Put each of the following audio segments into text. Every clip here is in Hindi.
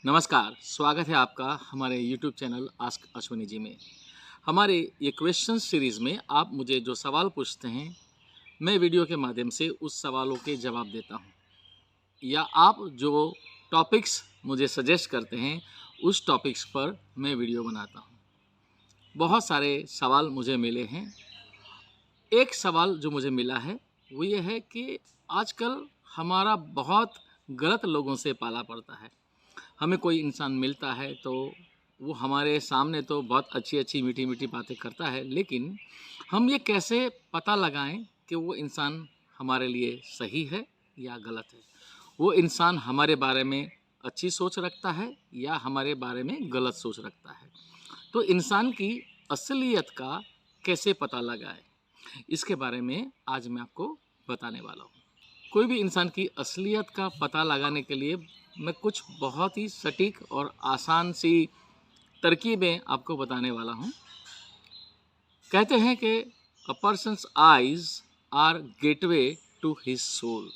नमस्कार, स्वागत है आपका हमारे YouTube channel ask Ashwini ji में। हमारे ये क्वेश्चन सीरीज़ में आप मुझे जो सवाल पूछते हैं, मैं वीडियो के माध्यम से उस सवालों के जवाब देता हूँ, या आप जो टॉपिक्स मुझे सजेस्ट करते हैं, उस टॉपिक्स पर मैं वीडियो बनाता हूँ। बहुत सारे सवाल मुझे मिले हैं। एक सवाल जो मुझे मिला है, वो ये है कि आजकल हमारा बहुत गलत लोगों से पाला पड़ता है। हमें कोई इंसान मिलता है तो वो हमारे सामने तो बहुत अच्छी मीठी बातें करता है, लेकिन हम ये कैसे पता लगाएं कि वो इंसान हमारे लिए सही है या गलत है। वो इंसान हमारे बारे में अच्छी सोच रखता है या हमारे बारे में गलत सोच रखता है। तो इंसान की असलियत का कैसे पता लगाएं, इसके बारे में आज मैं आपको बताने वाला हूँ। कोई भी इंसान की असलियत का पता लगाने के लिए मैं कुछ बहुत ही सटीक और आसान सी तरकीबें आपको बताने वाला हूँ। कहते हैं कि a person's eyes are gateway to his soul.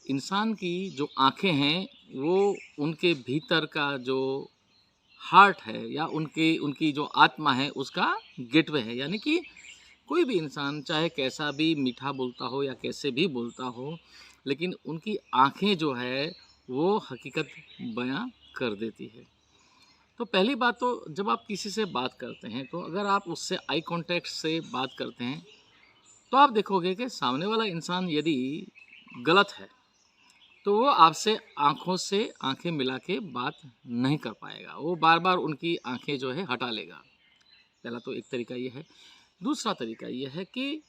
इंसान की जो आँखें हैं वो उनके भीतर का जो हार्ट है या उनकी जो आत्मा है उसका गेटवे है। यानी कि कोई भी इंसान चाहे कैसा भी मीठा बोलता हो या कैसे भी बोलता हो, लेकिन उनकी आँखें जो है वो हकीकत बयां कर देती है। तो पहली बात तो जब आप किसी से बात करते हैं, तो अगर आप उससे आई कांटेक्ट से बात करते हैं, तो आप देखोगे कि सामने वाला इंसान यदि गलत है तो वो आपसे आँखों से आँखें मिला के बात नहीं कर पाएगा। वो बार बार उनकी आँखें जो है हटा लेगा। पहला तो एक तरीका ये है। दूसरा तरीका ये है कि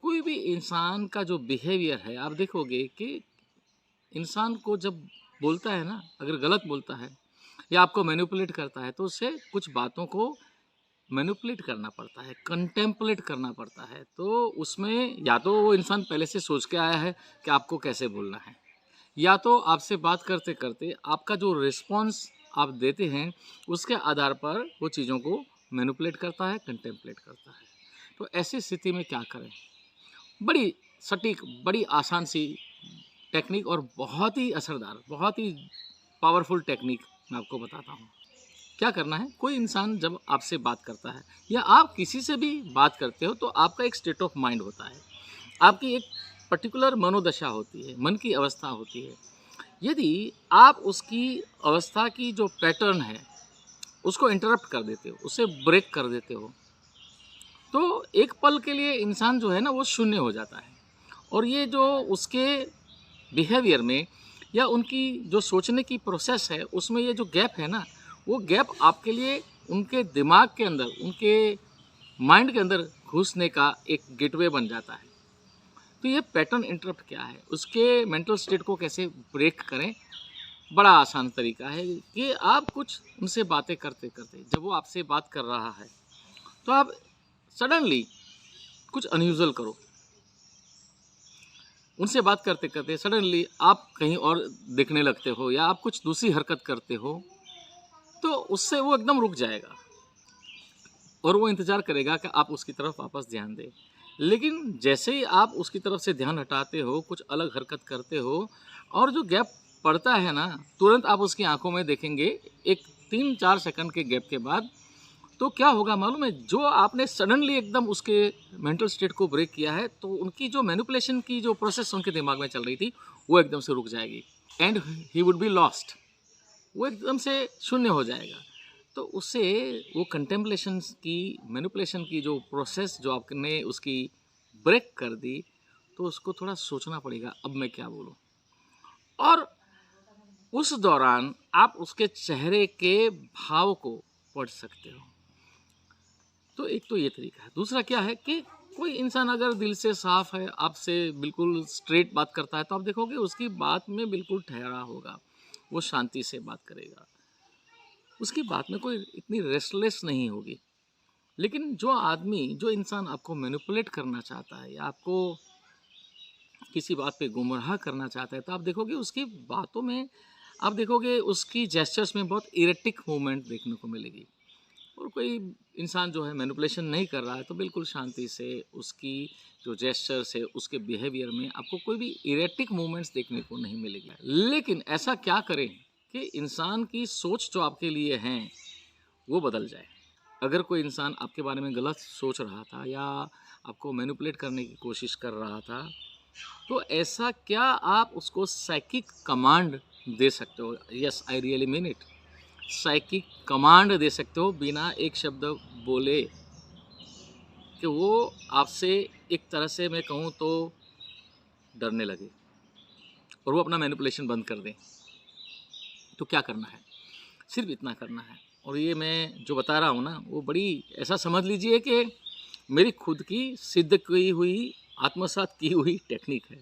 कोई भी इंसान का जो बिहेवियर है, आप देखोगे कि इंसान को जब बोलता है ना, अगर गलत बोलता है या आपको मैनिपुलेट करता है, तो उससे कुछ बातों को मैनिपुलेट करना पड़ता है, कंटेम्पलेट करना पड़ता है। तो उसमें या तो वो इंसान पहले से सोच के आया है कि आपको कैसे बोलना है, या तो आपसे बात करते करते आपका जो रिस्पॉन्स आप देते हैं उसके आधार पर वो चीज़ों को मैनिपुलेट करता है, कंटेम्पलेट करता है। तो ऐसी स्थिति में क्या करें? बड़ी सटीक, बड़ी आसान सी टेक्निक और बहुत ही असरदार, बहुत ही पावरफुल टेक्निक मैं आपको बताता हूँ। क्या करना है, कोई इंसान जब आपसे बात करता है या आप किसी से भी बात करते हो, तो आपका एक स्टेट ऑफ माइंड होता है, आपकी एक पर्टिकुलर मनोदशा होती है, मन की अवस्था होती है। यदि आप उसकी अवस्था की जो पैटर्न है उसको इंटरप्ट कर देते हो, उसे ब्रेक कर देते हो, तो एक पल के लिए इंसान जो है ना वो शून्य हो जाता है। और ये जो उसके बिहेवियर में या उनकी जो सोचने की प्रोसेस है उसमें ये जो गैप है ना, वो गैप आपके लिए उनके दिमाग के अंदर, उनके माइंड के अंदर घुसने का एक गेटवे बन जाता है। तो ये पैटर्न इंटरप्ट क्या है, उसके मेंटल स्टेट को कैसे ब्रेक करें? बड़ा आसान तरीका है कि आप कुछ उनसे बातें करते करते, जब वो आपसे बात कर रहा है तो आप सडनली कुछ अनयूजुअल करो। उनसे बात करते करते सडनली आप कहीं और देखने लगते हो या आप कुछ दूसरी हरकत करते हो, तो उससे वो एकदम रुक जाएगा और वो इंतज़ार करेगा कि आप उसकी तरफ वापस ध्यान दें। लेकिन जैसे ही आप उसकी तरफ से ध्यान हटाते हो, कुछ अलग हरकत करते हो और जो गैप पड़ता है ना, तुरंत आप उसकी आंखों में देखेंगे एक 3-4 सेकंड के गैप के बाद, तो क्या होगा मालूम है? जो आपने सडनली एकदम उसके मेंटल स्टेट को ब्रेक किया है, तो उनकी जो मैनिपुलेशन की जो प्रोसेस उनके दिमाग में चल रही थी, वो एकदम से रुक जाएगी and he would be lost. वो एकदम से शून्य हो जाएगा। तो उससे वो कंटेम्पलेशन की, मैनिपुलेशन की जो प्रोसेस जो आपने उसकी ब्रेक कर दी, तो उसको थोड़ा सोचना पड़ेगा अब मैं क्या बोलूं। और उस दौरान आप उसके चेहरे के भाव को पढ़ सकते हो। तो एक तो ये तरीका है। दूसरा क्या है कि कोई इंसान अगर दिल से साफ है, आपसे बिल्कुल स्ट्रेट बात करता है, तो आप देखोगे उसकी बात में बिल्कुल ठहरा होगा, वो शांति से बात करेगा, उसकी बात में कोई इतनी रेस्टलेस नहीं होगी। लेकिन जो आदमी, जो इंसान आपको मैनिपुलेट करना चाहता है या आपको किसी बात पे गुमराह करना चाहता है, तो आप देखोगे उसकी बातों में, आप देखोगे उसकी जेस्चर्स में बहुत इरेटिक मूवमेंट देखने को मिलेगी। और कोई इंसान जो है मैनिपुलेशन नहीं कर रहा है, तो बिल्कुल शांति से उसकी जो जेस्चर्स है, उसके बिहेवियर में आपको कोई भी इरेटिक मूवमेंट्स देखने को नहीं मिलेगी। लेकिन ऐसा क्या करें कि इंसान की सोच जो आपके लिए हैं वो बदल जाए। अगर कोई इंसान आपके बारे में गलत सोच रहा था या आपको मैनिपुलेट करने की कोशिश कर रहा था, तो ऐसा क्या आप उसको साइकिक कमांड दे सकते हो? Yes, I really mean it. Psychic command दे सकते हो बिना एक शब्द बोले, कि वो आपसे एक तरह से मैं कहूँ तो डरने लगे और वो अपना मैनिपुलेशन बंद कर दें। तो क्या करना है? सिर्फ इतना करना है। और ये मैं जो बता रहा हूँ ना, वो बड़ी ऐसा समझ लीजिए कि मेरी खुद की सिद्ध की हुई, आत्मसात की हुई टेक्निक है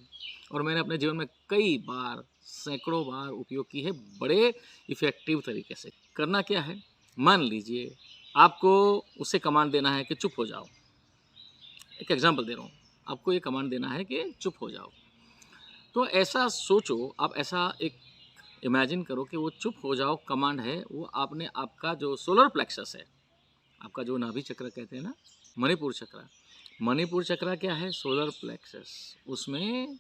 और मैंने अपने जीवन में कई बार, सैकड़ों बार उपयोग की है बड़े इफ़ेक्टिव तरीके से। करना क्या है? मान लीजिए आपको उसे कमांड देना है कि चुप हो जाओ। एक एग्जांपल दे रहा हूँ, आपको ये कमांड देना है कि चुप हो जाओ। तो ऐसा सोचो, आप ऐसा एक इमेजिन करो कि वो चुप हो जाओ कमांड है, वो आपने आपका जो सोलर प्लेक्सस है, आपका जो नाभि चक्र कहते हैं ना, मणिपुर चक्र। मणिपुर चक्र क्या है? Solar plexus. उसमें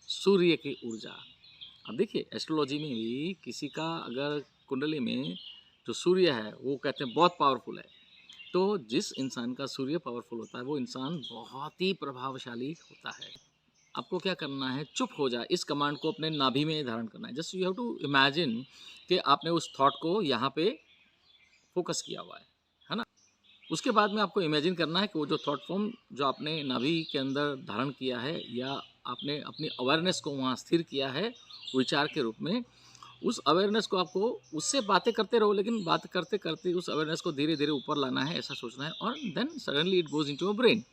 सूर्य की ऊर्जा। अब देखिए एस्ट्रोलॉजी में भी किसी का अगर कुंडली में जो सूर्य है वो कहते हैं बहुत पावरफुल है, तो जिस इंसान का सूर्य पावरफुल होता है वो इंसान बहुत ही प्रभावशाली होता है। आपको क्या करना है? चुप हो जा, इस कमांड को अपने नाभि में धारण करना है। Just you have to imagine कि आपने उस थॉट को यहाँ पे फोकस किया हुआ है ना? उसके बाद में आपको इमेजिन करना है कि वो जो थॉट फॉर्म जो आपने नाभि के अंदर धारण किया है या आपने अपनी अवेयरनेस को वहाँ स्थिर किया है विचार के रूप में, उस अवेयरनेस को आपको उससे बातें करते रहो, लेकिन बात करते करते उस अवेयरनेस को धीरे धीरे ऊपर लाना है, ऐसा सोचना है। और then suddenly it goes into a brain.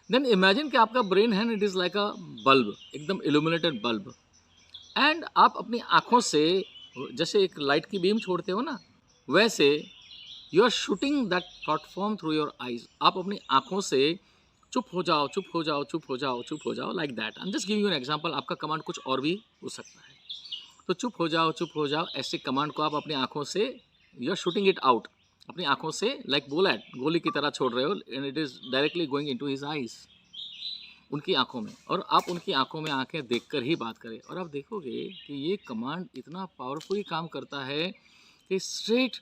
Then imagine कि आपका ब्रेन है, it is like a bulb, एकदम इल्यूमिनेटेड बल्ब। एंड आप अपनी आँखों से जैसे एक लाइट की बीम छोड़ते हो ना, वैसे you are shooting that thought form through your eyes. आप अपनी आँखों से चुप हो जाओ, चुप हो जाओ, चुप हो जाओ, चुप हो जाओ, like that. I am just giving you an example. आपका कमांड कुछ और भी हो सकता है। तो चुप हो जाओ, चुप हो जाओ, ऐसे कमांड को आप अपनी आँखों से, you are shooting it out, अपनी आँखों से लाइक बुलेट, गोली की तरह छोड़ रहे हो, and it is directly going into his eyes, उनकी आंखों में। और आप उनकी आंखों में आंखें देखकर ही बात करें और आप देखोगे कि ये कमांड इतना पावरफुली काम करता है कि straight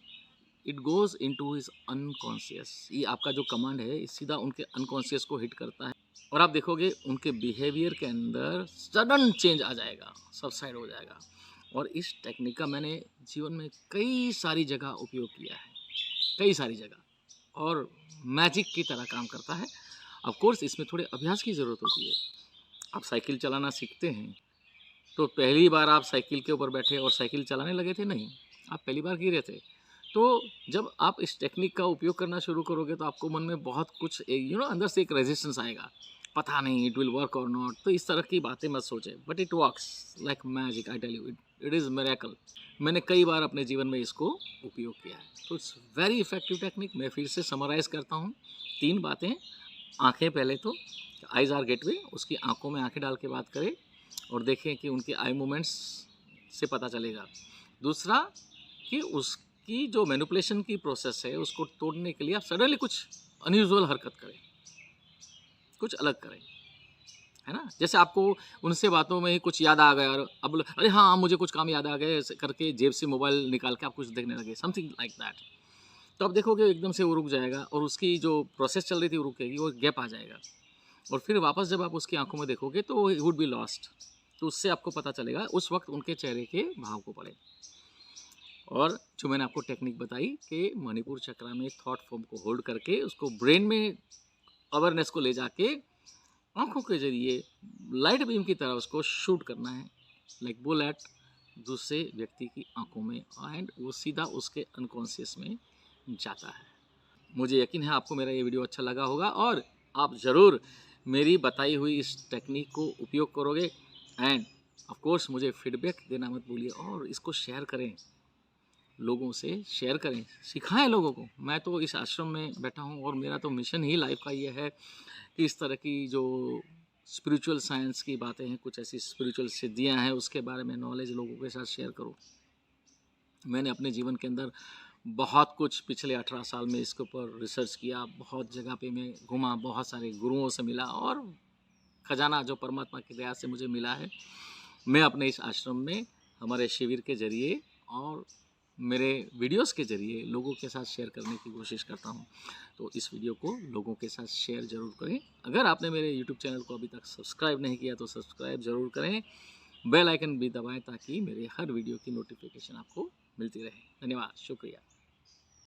it goes into his unconscious. ये आपका जो कमांड है ये सीधा उनके अनकॉन्शियस को हिट करता है और आप देखोगे उनके बिहेवियर के अंदर सडन चेंज आ जाएगा, सबसाइड हो जाएगा। और इस टेक्निक का मैंने जीवन में कई सारी जगह उपयोग किया है, कई सारी जगह, और मैजिक की तरह काम करता है। ऑफ कोर्स इसमें थोड़े अभ्यास की ज़रूरत होती है। आप साइकिल चलाना सीखते हैं तो पहली बार आप साइकिल के ऊपर बैठे और साइकिल चलाने लगे थे? नहीं, आप पहली बार गिरे थे। तो जब आप इस टेक्निक का उपयोग करना शुरू करोगे तो आपको मन में बहुत कुछ अंदर से एक रेजिस्टेंस आएगा, पता नहीं इट विल वर्क और नॉट। तो इस तरह की बातें मत सोचें, but it works like magic, I tell you, it is miracle. मैंने कई बार अपने जीवन में इसको उपयोग किया है, तो इट्स वेरी इफेक्टिव टेक्निक। मैं फिर से समराइज़ करता हूँ। 3 बातें। आँखें पहले तो, आइज़ आर गेटवे, उसकी आँखों में आँखें डाल के बात करें और देखें कि उनके आई मूवमेंट्स से पता चलेगा। दूसरा कि उसकी जो मैनिपुलेशन की प्रोसेस है उसको तोड़ने के लिए आप सडनली कुछ अनयूजुअल हरकत करें, कुछ अलग करें, है ना? जैसे आपको उनसे बातों में ही कुछ याद आ गया और अब अरे हाँ, मुझे कुछ काम याद आ गया, ऐसे करके जेब से मोबाइल निकाल के आप कुछ देखने लगे, समथिंग लाइक दैट। तो आप देखोगे एकदम से वो रुक जाएगा और उसकी जो प्रोसेस चल रही थी वो रुकेगी, वो गैप आ जाएगा और फिर वापस जब आप उसकी आंखों में देखोगे तो ही वुड बी लॉस्ट। तो उससे आपको पता चलेगा उस वक्त उनके चेहरे के भाव को पढ़े। और जो मैंने आपको टेक्निक बताई कि मणिपुर चक्र में थॉट फॉर्म को होल्ड करके उसको ब्रेन में अवेयरनेस को ले जाके आंखों के जरिए लाइट बीम की तरह उसको शूट करना है, लाइक बुलेट, दूसरे व्यक्ति की आंखों में, एंड वो सीधा उसके अनकॉन्शियस में जाता है। मुझे यकीन है आपको मेरा ये वीडियो अच्छा लगा होगा और आप ज़रूर मेरी बताई हुई इस टेक्निक को उपयोग करोगे। एंड ऑफ कोर्स मुझे फीडबैक देना मत भूलिए और इसको शेयर करें, लोगों से शेयर करें, सिखाएं लोगों को। मैं तो इस आश्रम में बैठा हूँ और मेरा तो मिशन ही लाइफ का ये है कि इस तरह की जो स्पिरिचुअल साइंस की बातें हैं, कुछ ऐसी स्पिरिचुअल सिद्धियाँ हैं, उसके बारे में नॉलेज लोगों के साथ शेयर करूँ। मैंने अपने जीवन के अंदर बहुत कुछ पिछले 18 साल में इसके ऊपर रिसर्च किया, बहुत जगह पे मैं घूमा, बहुत सारे गुरुओं से मिला और खजाना जो परमात्मा की दया से मुझे मिला है, मैं अपने इस आश्रम में हमारे शिविर के ज़रिए और मेरे वीडियोस के ज़रिए लोगों के साथ शेयर करने की कोशिश करता हूं। तो इस वीडियो को लोगों के साथ शेयर ज़रूर करें। अगर आपने मेरे यूट्यूब चैनल को अभी तक सब्सक्राइब नहीं किया तो सब्सक्राइब ज़रूर करें, बेल आइकन भी दबाएं ताकि मेरे हर वीडियो की नोटिफिकेशन आपको मिलती रहे। धन्यवाद, शुक्रिया।